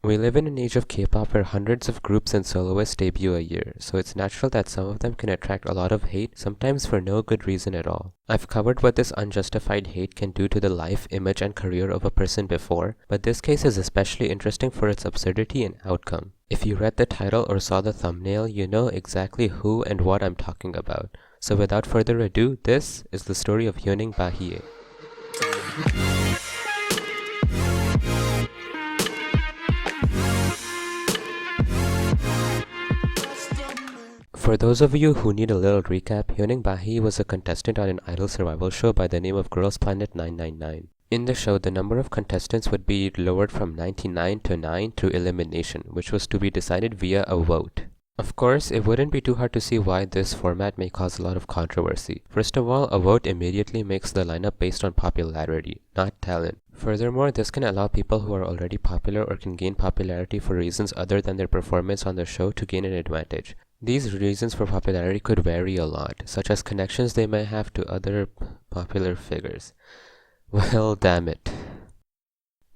We live in an age of K-pop where hundreds of groups and soloists debut a year, so it's natural that some of them can attract a lot of hate, sometimes for no good reason at all. I've covered what this unjustified hate can do to the life, image, and career of a person before, but this case is especially interesting for its absurdity and outcome. If you read the title or saw the thumbnail, you know exactly who and what I'm talking about. So without further ado, this is the story of Huening Bahiyyih. For those of you who need a little recap, Huening Bahiyyih was a contestant on an idol survival show by the name of Girls Planet 999. In the show, the number of contestants would be lowered from 99 to 9 through elimination, which was to be decided via a vote. Of course, it wouldn't be too hard to see why this format may cause a lot of controversy. First of all, a vote immediately makes the lineup based on popularity, not talent. Furthermore, this can allow people who are already popular or can gain popularity for reasons other than their performance on the show to gain an advantage. These reasons for popularity could vary a lot, such as connections they may have to other popular figures. Well, damn it.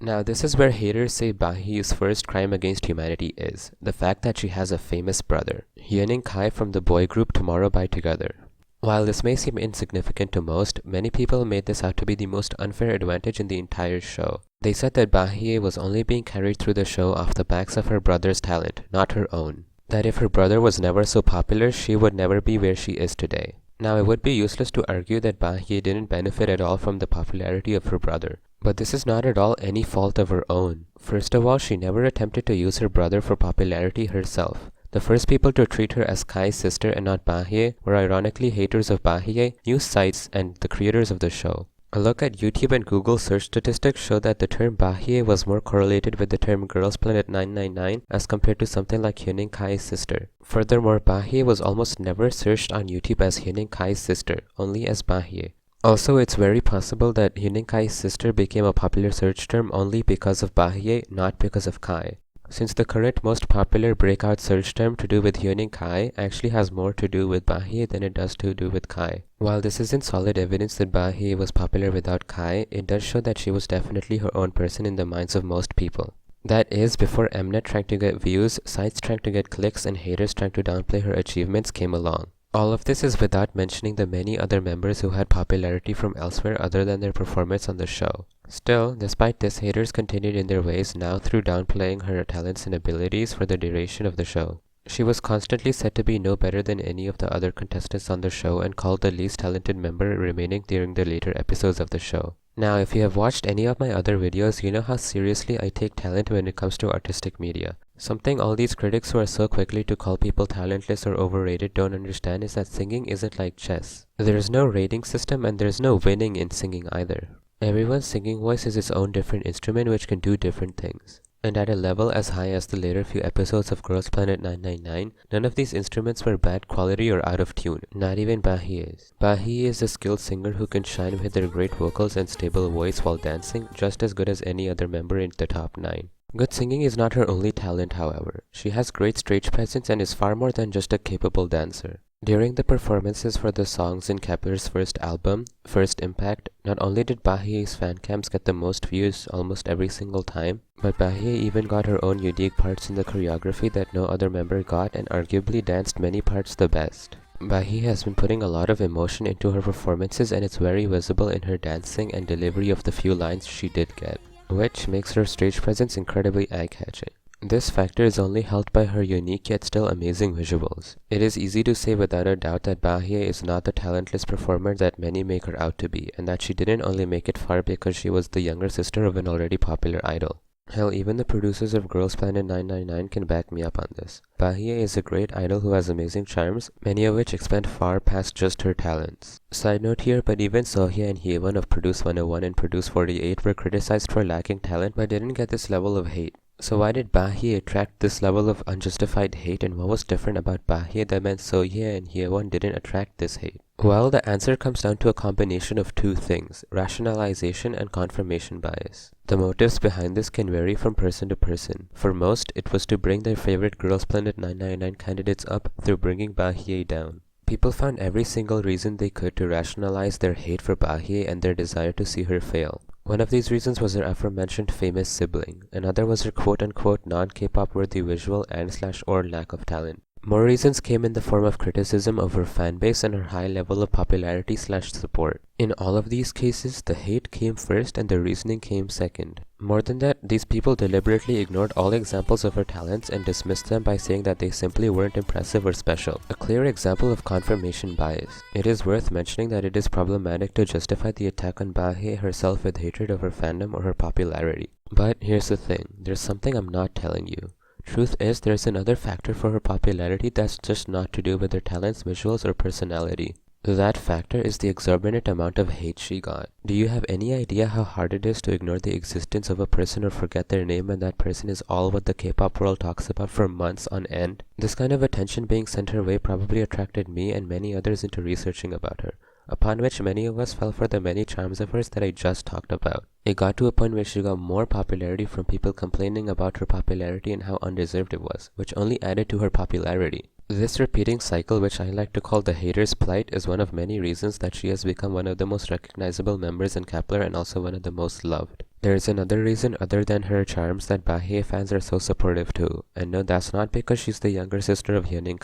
Now, this is where haters say Bahiyyih's first crime against humanity is the fact that she has a famous brother, Huening Kai from the boy group Tomorrow by Together. While this may seem insignificant to most, many people made this out to be the most unfair advantage in the entire show. They said that Bahiyyih was only being carried through the show off the backs of her brother's talent, not her own. That if her brother was never so popular, she would never be where she is today. Now, it would be useless to argue that Bahiyyih didn't benefit at all from the popularity of her brother. But this is not at all any fault of her own. First of all, she never attempted to use her brother for popularity herself. The first people to treat her as Kai's sister and not Bahiyyih were ironically haters of Bahiyyih, news sites, and the creators of the show. A look at YouTube and Google search statistics show that the term Bahiyyih was more correlated with the term Girls Planet 999 as compared to something like Huening Kai's sister. Furthermore, Bahiyyih was almost never searched on YouTube as Huening Kai's sister, only as Bahiyyih. Also, it's very possible that Huening Kai's sister became a popular search term only because of Bahiyyih, not because of Kai. Since the current most popular breakout search term to do with Huening Kai actually has more to do with Bahiyyih than it does to do with Kai. While this isn't solid evidence that Bahiyyih was popular without Kai, it does show that she was definitely her own person in the minds of most people. That is, before Mnet trying to get views, sites trying to get clicks, and haters trying to downplay her achievements came along. All of this is without mentioning the many other members who had popularity from elsewhere other than their performance on the show. Still, despite this, haters continued in their ways now through downplaying her talents and abilities for the duration of the show. She was constantly said to be no better than any of the other contestants on the show and called the least talented member remaining during the later episodes of the show. Now, if you have watched any of my other videos, you know how seriously I take talent when it comes to artistic media. Something all these critics who are so quickly to call people talentless or overrated don't understand is that singing isn't like chess. There is no rating system and there is no winning in singing either. Everyone's singing voice is its own different instrument which can do different things. And at a level as high as the later few episodes of Girls Planet 999, none of these instruments were bad quality or out of tune, not even Bahiyyih's. Bahiyyih is a skilled singer who can shine with their great vocals and stable voice while dancing, just as good as any other member in the top 9. Good singing is not her only talent, however. She has great stage presence and is far more than just a capable dancer. During the performances for the songs in Kepler's first album, First Impact, not only did Bahiyyih's fan cams get the most views almost every single time, but Bahiyyih even got her own unique parts in the choreography that no other member got and arguably danced many parts the best. Bahiyyih has been putting a lot of emotion into her performances and it's very visible in her dancing and delivery of the few lines she did get, which makes her stage presence incredibly eye-catching. This factor is only helped by her unique yet still amazing visuals. It is easy to say without a doubt that Bahiyyih is not the talentless performer that many make her out to be, and that she didn't only make it far because she was the younger sister of an already popular idol. Hell, even the producers of Girls Planet 999 can back me up on this. Bahiyyih is a great idol who has amazing charms, many of which expand far past just her talents. Side note here, but even Sohye and Hyewon of Produce 101 and Produce 48 were criticized for lacking talent but didn't get this level of hate. So why did Bahiyyih attract this level of unjustified hate, and what was different about Bahiyyih that meant Sohye and Hyewon didn't attract this hate? Well, the answer comes down to a combination of two things, rationalization and confirmation bias. The motives behind this can vary from person to person. For most, it was to bring their favorite Girls Planet 999 candidates up through bringing Bahiyyih down. People found every single reason they could to rationalize their hate for Bahiyyih and their desire to see her fail. One of these reasons was her aforementioned famous sibling. Another was her quote-unquote non-K-pop worthy visual and/or lack of talent. More reasons came in the form of criticism of her fanbase and her high level of popularity/support. In all of these cases, the hate came first and the reasoning came second. More than that, these people deliberately ignored all examples of her talents and dismissed them by saying that they simply weren't impressive or special. A clear example of confirmation bias. It is worth mentioning that it is problematic to justify the attack on Bahiyyih herself with hatred of her fandom or her popularity. But here's the thing, there's something I'm not telling you. Truth is, there's another factor for her popularity that's just not to do with her talents, visuals, or personality. That factor is the exorbitant amount of hate she got. Do you have any idea how hard it is to ignore the existence of a person or forget their name when that person is all what the K-pop world talks about for months on end? This kind of attention being sent her way probably attracted me and many others into researching about her, upon which many of us fell for the many charms of hers that I just talked about. It got to a point where she got more popularity from people complaining about her popularity and how undeserved it was, which only added to her popularity. This repeating cycle, which I like to call the hater's plight, is one of many reasons that she has become one of the most recognizable members in Kepler and also one of the most loved. There is another reason other than her charms that Bahiyyih fans are so supportive too, and no, that's not because she's the younger sister of Huening.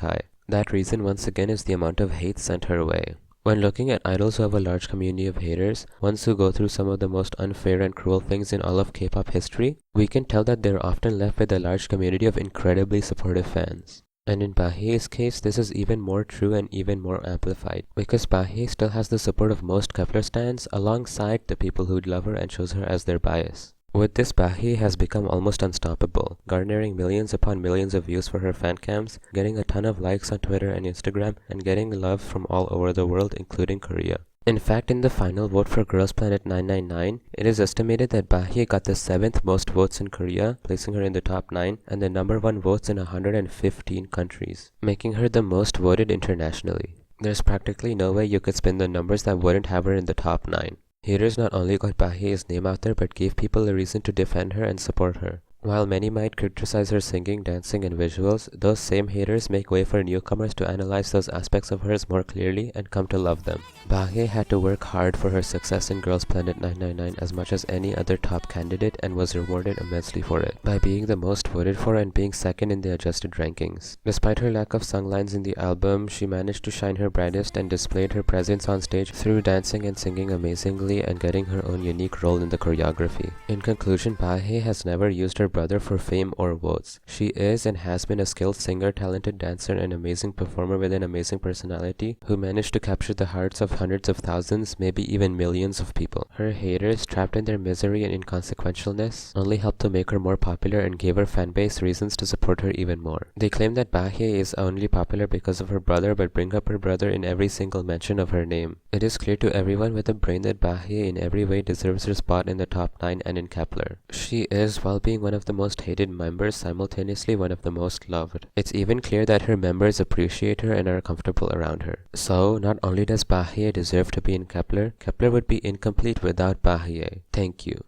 That reason once again is the amount of hate sent her way. When looking at idols who have a large community of haters, ones who go through some of the most unfair and cruel things in all of K-pop history, we can tell that they're often left with a large community of incredibly supportive fans. And in Bahiyyih's case, this is even more true and even more amplified, because Bahiyyih still has the support of most Kepler stans alongside the people who'd love her and chose her as their bias. With this, Bahiyyih has become almost unstoppable, garnering millions upon millions of views for her fan cams, getting a ton of likes on Twitter and Instagram, and getting love from all over the world, including Korea. In fact, in the final vote for Girls Planet 999, it is estimated that Bahiyyih got the 7th most votes in Korea, placing her in the top 9, and the number 1 votes in 115 countries, making her the most voted internationally. There's practically no way you could spin the numbers that wouldn't have her in the top 9. Haters not only got Bahiyyih's name out there but gave people a reason to defend her and support her. While many might criticize her singing, dancing, and visuals, those same haters make way for newcomers to analyze those aspects of hers more clearly and come to love them. Bahiyyih had to work hard for her success in Girls Planet 999 as much as any other top candidate and was rewarded immensely for it, by being the most voted for and being second in the adjusted rankings. Despite her lack of songlines in the album, she managed to shine her brightest and displayed her presence on stage through dancing and singing amazingly and getting her own unique role in the choreography. In conclusion, Bahiyyih has never used her brother for fame or votes. She is and has been a skilled singer, talented dancer, and amazing performer with an amazing personality who managed to capture the hearts of hundreds of thousands, maybe even millions of people. Her haters, trapped in their misery and inconsequentialness, only helped to make her more popular and gave her fanbase reasons to support her even more. They claim that Bahiyyih is only popular because of her brother but bring up her brother in every single mention of her name. It is clear to everyone with a brain that Bahiyyih in every way deserves her spot in the top 9 and in Kepler. She is, while being one of the most hated members, simultaneously one of the most loved. It's even clear that her members appreciate her and are comfortable around her. So, not only does Bahiyyih deserve to be in Kepler, Kepler would be incomplete without Bahiyyih. Thank you.